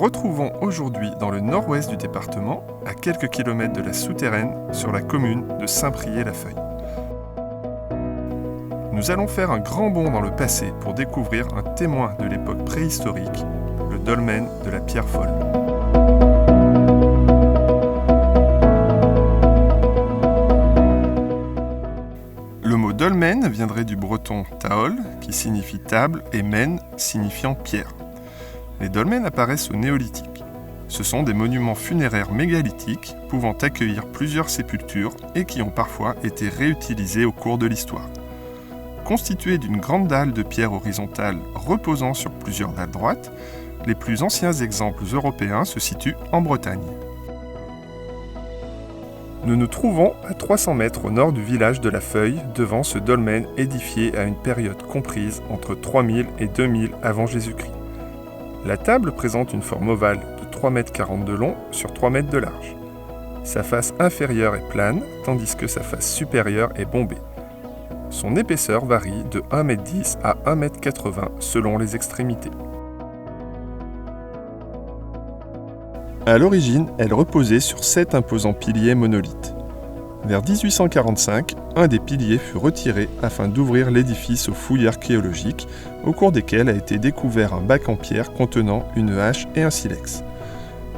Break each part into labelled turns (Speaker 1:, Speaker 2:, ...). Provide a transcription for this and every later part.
Speaker 1: retrouvons aujourd'hui dans le nord-ouest du département, à quelques kilomètres de la souterraine, sur la commune de Saint-Priest-la-Feuille. Nous allons faire un grand bond dans le passé pour découvrir un témoin de l'époque préhistorique, le dolmen de la Pierre Folle. Le mot dolmen viendrait du breton taol, qui signifie table, et men, signifiant pierre. Les dolmens apparaissent au néolithique. Ce sont des monuments funéraires mégalithiques pouvant accueillir plusieurs sépultures et qui ont parfois été réutilisés au cours de l'histoire. Constitués d'une grande dalle de pierre horizontale reposant sur plusieurs dalles droites, les plus anciens exemples européens se situent en Bretagne. Nous nous trouvons à 300 mètres au nord du village de la Feuille, devant ce dolmen édifié à une période comprise entre 3000 et 2000 avant Jésus-Christ. La table présente une forme ovale de 3,40 m de long sur 3 m de large. Sa face inférieure est plane, tandis que sa face supérieure est bombée. Son épaisseur varie de 1,10 m à 1,80 m selon les extrémités. À l'origine, elle reposait sur 7 imposants piliers monolithes. Vers 1845, un des piliers fut retiré afin d'ouvrir l'édifice aux fouilles archéologiques, au cours desquelles a été découvert un bac en pierre contenant une hache et un silex.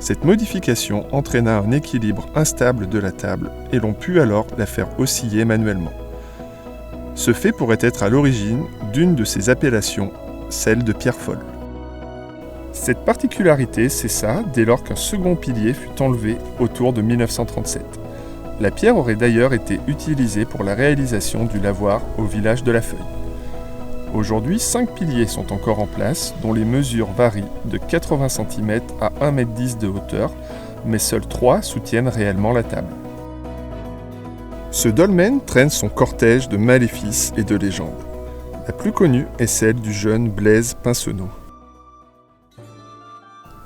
Speaker 1: Cette modification entraîna un équilibre instable de la table et l'on put alors la faire osciller manuellement. Ce fait pourrait être à l'origine d'une de ces appellations, celle de Pierre Folle. Cette particularité cessa dès lors qu'un second pilier fut enlevé autour de 1937. La pierre aurait d'ailleurs été utilisée pour la réalisation du lavoir au village de la Feuille. Aujourd'hui, 5 piliers sont encore en place, dont les mesures varient de 80 cm à 1,10 m de hauteur, mais seuls 3 soutiennent réellement la table. Ce dolmen traîne son cortège de maléfices et de légendes. La plus connue est celle du jeune Blaise Pinsonneau.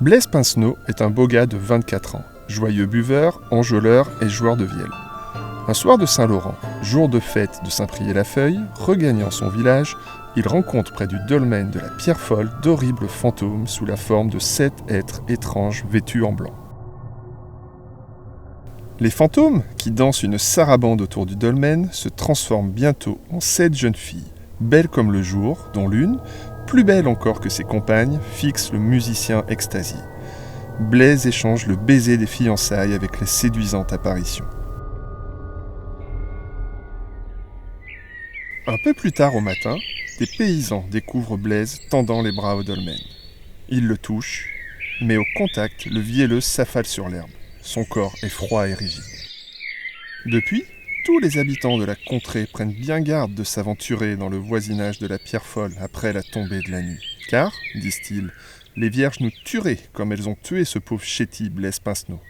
Speaker 1: Blaise Pinsonneau est un beau gars de 24 ans, joyeux buveur, enjôleur et joueur de vielle. Un soir de Saint-Laurent, jour de fête de Saint-Priest-la-Feuille, regagnant son village, il rencontre près du dolmen de la Pierre Folle d'horribles fantômes sous la forme de 7 êtres étranges vêtus en blanc. Les fantômes, qui dansent une sarabande autour du dolmen, se transforment bientôt en 7 jeunes filles, belles comme le jour, dont l'une, plus belle encore que ses compagnes, fixe le musicien extasié. Blaise échange le baiser des fiançailles avec les séduisantes apparitions. Un peu plus tard au matin, des paysans découvrent Blaise tendant les bras au dolmen. Ils le touchent, mais au contact, le vielleux s'affale sur l'herbe. Son corps est froid et rigide. Depuis, tous les habitants de la contrée prennent bien garde de s'aventurer dans le voisinage de la Pierre Folle après la tombée de la nuit. Car, disent-ils, les vierges nous tueraient comme elles ont tué ce pauvre chéti Blaise Pinsonneau.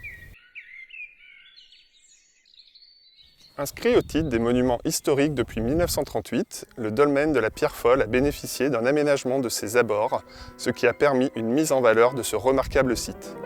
Speaker 1: Inscrit au titre des monuments historiques depuis 1938, le dolmen de la Pierre Folle a bénéficié d'un aménagement de ses abords, ce qui a permis une mise en valeur de ce remarquable site.